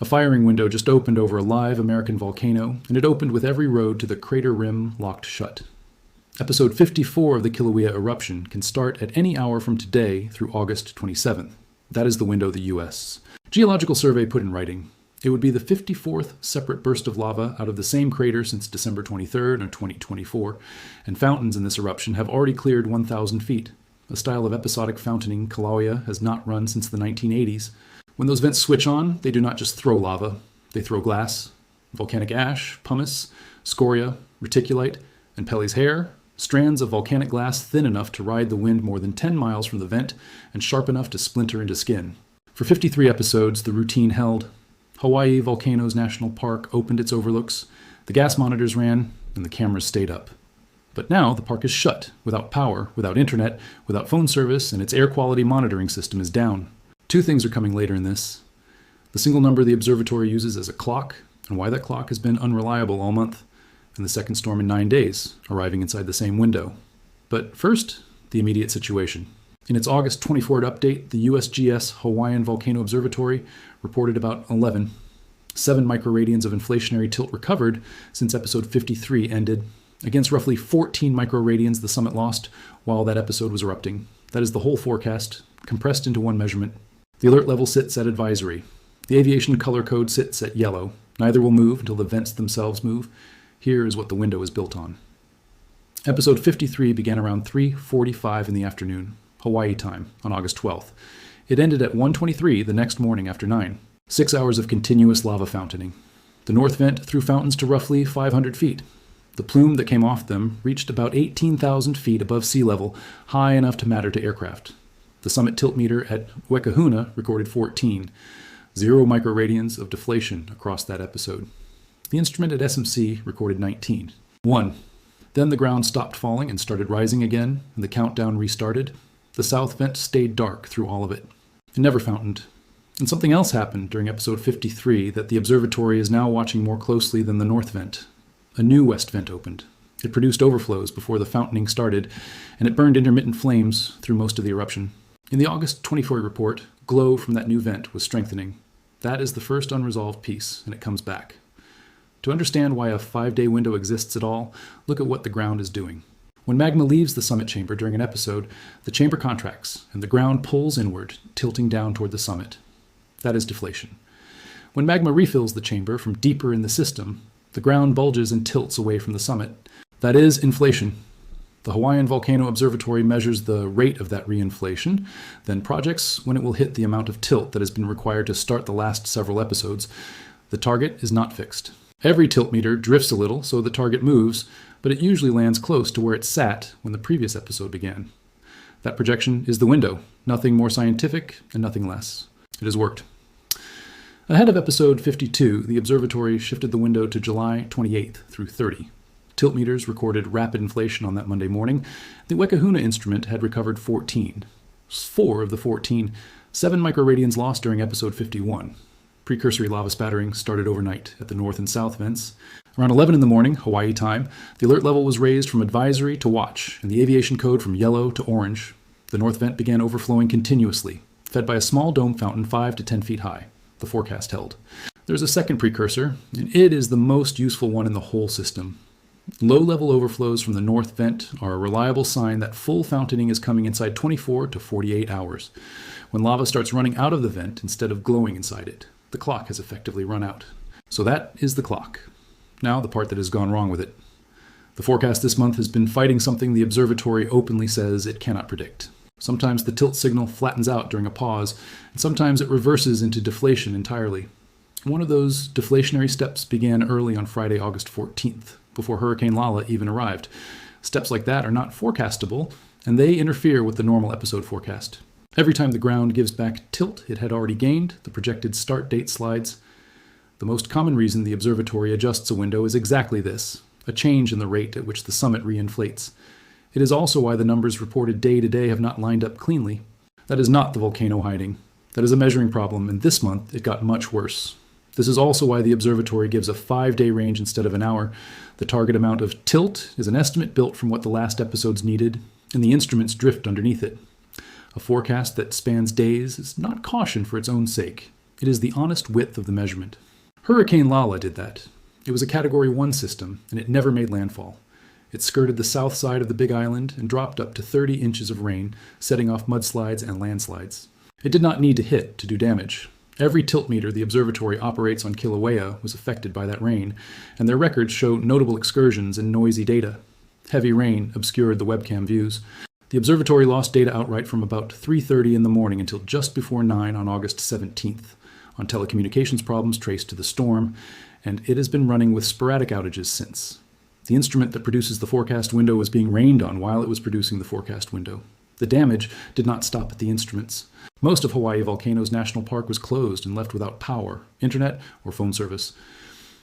A firing window just opened over a live American volcano, and it opened with every road to the crater rim locked shut. Episode 54 of the Kilauea Eruption can start at any hour from today through August 27th. That is the window the U.S. Geological Survey put in writing. It would be the 54th separate burst of lava out of the same crater since December 23rd of 2024, and fountains in this eruption have already cleared 1,000 feet. A style of episodic fountaining Kilauea has not run since the 1980s. When those vents switch on, they do not just throw lava. They throw glass, volcanic ash, pumice, scoria, reticulite, and Pelly's hair, strands of volcanic glass thin enough to ride the wind more than 10 miles from the vent and sharp enough to splinter into skin. For 53 episodes, the routine held. Hawaii Volcanoes National Park opened its overlooks, the gas monitors ran, and the cameras stayed up. But now the park is shut, without power, without internet, without phone service, and its air quality monitoring system is down. Two things are coming later in this. The single number the observatory uses as a clock, and why that clock has been unreliable all month, and the second storm in 9 days, arriving inside the same window. But first, the immediate situation. In its August 24th update, the USGS Hawaiian Volcano Observatory reported about 7 microradians of inflationary tilt recovered since episode 53 ended, against roughly 14 microradians the summit lost while that episode was erupting. That is the whole forecast, compressed into one measurement. The alert level sits at advisory. The aviation color code sits at yellow. Neither will move until the vents themselves move. Here is what the window is built on. Episode 53 began around 3:45 in the afternoon, Hawaii time, on August 12th. It ended at 1:23 the next morning after 9. 6 hours of continuous lava fountaining. The north vent threw fountains to roughly 500 feet. The plume that came off them reached about 18,000 feet above sea level, high enough to matter to aircraft. The summit tilt meter at Wekahuna recorded 14, 0 microradians of deflation across that episode. The instrument at SMC recorded 19. 1. Then the ground stopped falling and started rising again, and the countdown restarted. The south vent stayed dark through all of it. It never fountained. And something else happened during episode 53 that the observatory is now watching more closely than the north vent. A new west vent opened. It produced overflows before the fountaining started, and it burned intermittent flames through most of the eruption. In the August 24 report, glow from that new vent was strengthening. That is the first unresolved piece, and it comes back. To understand why a 5-day window exists at all, look at what the ground is doing. When magma leaves the summit chamber during an episode, the chamber contracts, and the ground pulls inward, tilting down toward the summit. That is deflation. When magma refills the chamber from deeper in the system, the ground bulges and tilts away from the summit. That is inflation. The Hawaiian Volcano Observatory measures the rate of that reinflation, then projects when it will hit the amount of tilt that has been required to start the last several episodes. The target is not fixed. Every tilt meter drifts a little, so the target moves, but it usually lands close to where it sat when the previous episode began. That projection is the window, nothing more scientific and nothing less. It has worked. Ahead of episode 52, the observatory shifted the window to July 28th through 30. Tilt meters recorded rapid inflation on that Monday morning. The Wekahuna instrument had recovered 14. 4 of the 14, 7 microradians lost during episode 51. Precursory lava spattering started overnight at the north and south vents. Around 11 in the morning, Hawaii time, the alert level was raised from advisory to watch, and the aviation code from yellow to orange. The north vent began overflowing continuously, fed by a small dome fountain 5 to 10 feet high. The forecast held. There's a second precursor, and it is the most useful one in the whole system. Low-level overflows from the north vent are a reliable sign that full fountain is coming inside 24 to 48 hours, when lava starts running out of the vent instead of glowing inside it. The clock has effectively run out. So that is the clock. Now the part that has gone wrong with it. The forecast this month has been fighting something the observatory openly says it cannot predict. Sometimes the tilt signal flattens out during a pause, and sometimes it reverses into deflation entirely. One of those deflationary steps began early on Friday, August 14th, before Hurricane Lala even arrived. Steps like that are not forecastable, and they interfere with the normal episode forecast. Every time the ground gives back tilt it had already gained, the projected start date slides. The most common reason the observatory adjusts a window is exactly this, a change in the rate at which the summit reinflates. It is also why the numbers reported day to day have not lined up cleanly. That is not the volcano hiding. That is a measuring problem, and this month it got much worse. This is also why the observatory gives a 5-day range instead of an hour. The target amount of tilt is an estimate built from what the last episodes needed, and the instruments drift underneath it. A forecast that spans days is not caution for its own sake. It is the honest width of the measurement. Hurricane Lala did that. It was a Category 1 system, and it never made landfall. It skirted the south side of the Big Island and dropped up to 30 inches of rain, setting off mudslides and landslides. It did not need to hit to do damage. Every tiltmeter the observatory operates on Kilauea was affected by that rain, and their records show notable excursions and noisy data. Heavy rain obscured the webcam views. The observatory lost data outright from about 3:30 in the morning until just before 9 on August 17th, on telecommunications problems traced to the storm, and it has been running with sporadic outages since. The instrument that produces the forecast window was being rained on while it was producing the forecast window. The damage did not stop at the instruments. Most of Hawaii Volcanoes National Park was closed and left without power, internet, or phone service.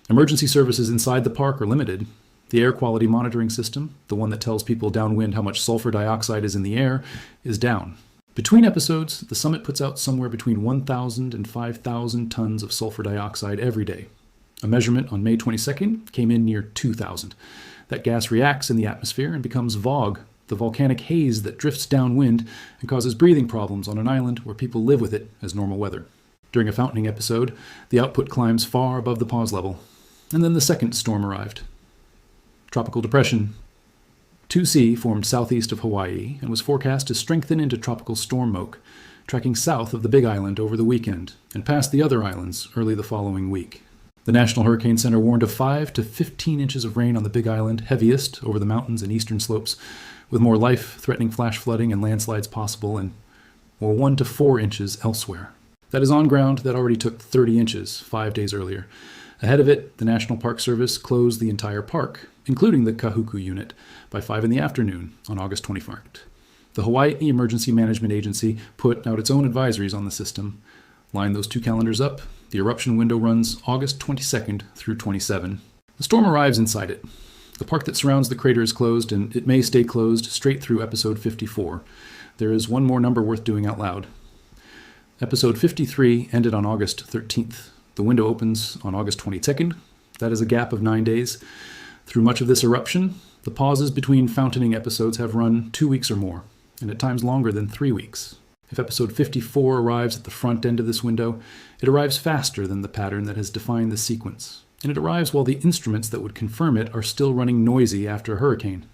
Emergency services inside the park are limited. The air quality monitoring system, the one that tells people downwind how much sulfur dioxide is in the air, is down. Between episodes, the summit puts out somewhere between 1,000 and 5,000 tons of sulfur dioxide every day. A measurement on May 22nd came in near 2,000. That gas reacts in the atmosphere and becomes VOG, the volcanic haze that drifts downwind and causes breathing problems on an island where people live with it as normal weather. During a fountaining episode, the output climbs far above the pause level. And then the second storm arrived. Tropical depression 2C formed southeast of Hawaii and was forecast to strengthen into Tropical Storm Moke, tracking south of the Big Island over the weekend and past the other islands early the following week. The National Hurricane Center warned of 5 to 15 inches of rain on the Big Island, heaviest over the mountains and eastern slopes, with more life-threatening flash flooding and landslides possible, and 1 to 4 inches elsewhere. That is on ground that already took 30 inches 5 days earlier. Ahead of it, the National Park Service closed the entire park, including the Kahuku unit, by 5 in the afternoon on August 21st. The Hawaii Emergency Management Agency put out its own advisories on the system. Line those two calendars up. The eruption window runs August 22nd through 27. The storm arrives inside it. The park that surrounds the crater is closed, and it may stay closed straight through episode 54. There is one more number worth doing out loud. Episode 53 ended on August 13th. The window opens on August 22nd. That is a gap of 9 days. Through much of this eruption, the pauses between fountaining episodes have run 2 weeks or more, and at times longer than 3 weeks. If episode 54 arrives at the front end of this window, it arrives faster than the pattern that has defined the sequence, and it arrives while the instruments that would confirm it are still running noisy after a hurricane.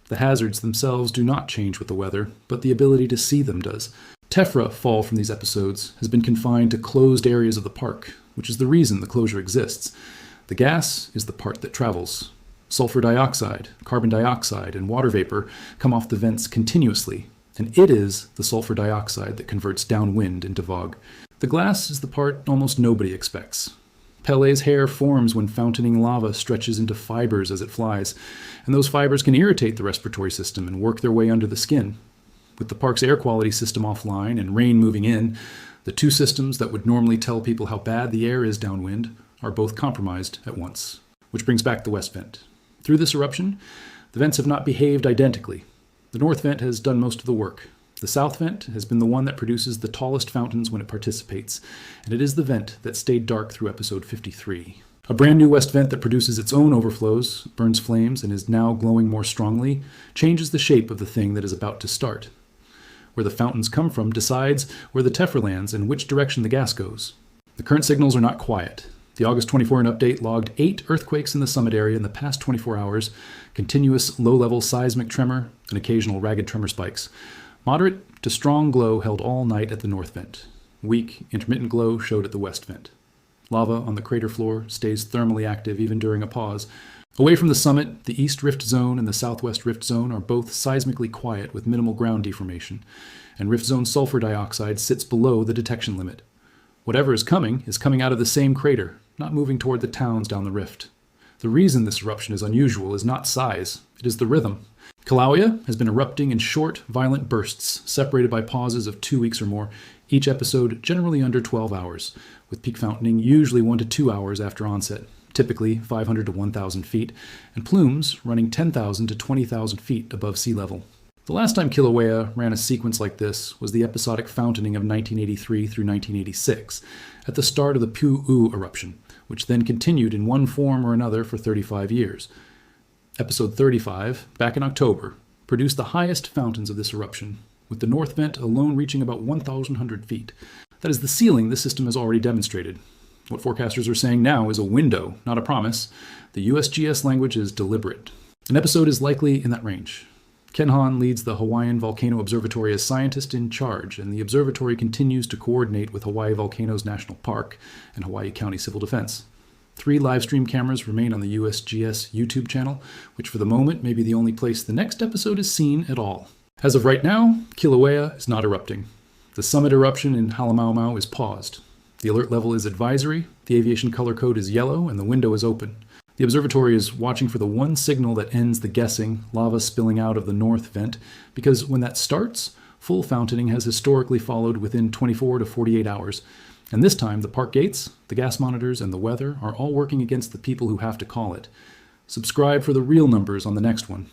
The hazards themselves do not change with the weather, but the ability to see them does. Tephra fall from these episodes has been confined to closed areas of the park, which is the reason the closure exists. The gas is the part that travels. Sulfur dioxide, carbon dioxide, and water vapor come off the vents continuously, and it is the sulfur dioxide that converts downwind into VOG. The glass is the part almost nobody expects. Pele's hair forms when fountain lava stretches into fibers as it flies, and those fibers can irritate the respiratory system and work their way under the skin. With the park's air quality system offline and rain moving in, the two systems that would normally tell people how bad the air is downwind are both compromised at once. Which brings back the west vent. Through this eruption, the vents have not behaved identically. The north vent has done most of the work. The south vent has been the one that produces the tallest fountains when it participates, and it is the vent that stayed dark through episode 53. A brand new west vent that produces its own overflows, burns flames, and is now glowing more strongly, changes the shape of the thing that is about to start. Where the fountains come from decides where the Tephra lands and which direction the gas goes. The current signals are not quiet. The August 24 update logged 8 earthquakes in the summit area in the past 24 hours, continuous low-level seismic tremor, and occasional ragged tremor spikes. Moderate to strong glow held all night at the north vent. Weak, intermittent glow showed at the west vent. Lava on the crater floor stays thermally active even during a pause. Away from the summit, the East Rift Zone and the Southwest Rift Zone are both seismically quiet with minimal ground deformation, and Rift Zone sulfur dioxide sits below the detection limit. Whatever is coming out of the same crater, not moving toward the towns down the rift. The reason this eruption is unusual is not size, it is the rhythm. Kilauea has been erupting in short, violent bursts, separated by pauses of 2 weeks or more, each episode generally under 12 hours, with peak fountaining usually 1 to 2 hours after onset, typically 500 to 1,000 feet, and plumes running 10,000 to 20,000 feet above sea level. The last time Kilauea ran a sequence like this was the episodic fountaining of 1983 through 1986, at the start of the Pu'u eruption, which then continued in one form or another for 35 years. Episode 35, back in October, produced the highest fountains of this eruption, with the north vent alone reaching about 1,100 feet. That is the ceiling this system has already demonstrated. What forecasters are saying now is a window, not a promise. The USGS language is deliberate. An episode is likely in that range. Ken Hahn leads the Hawaiian Volcano Observatory as scientist in charge, and the observatory continues to coordinate with Hawaii Volcanoes National Park and Hawaii County Civil Defense. 3 live stream cameras remain on the USGS YouTube channel, which for the moment may be the only place the next episode is seen at all. As of right now, Kilauea is not erupting. The summit eruption in Halemaumau is paused. The alert level is advisory, the aviation color code is yellow, and the window is open. The observatory is watching for the one signal that ends the guessing, lava spilling out of the north vent, because when that starts, full fountaining has historically followed within 24 to 48 hours. And this time, the park gates, the gas monitors, and the weather are all working against the people who have to call it. Subscribe for the real numbers on the next one.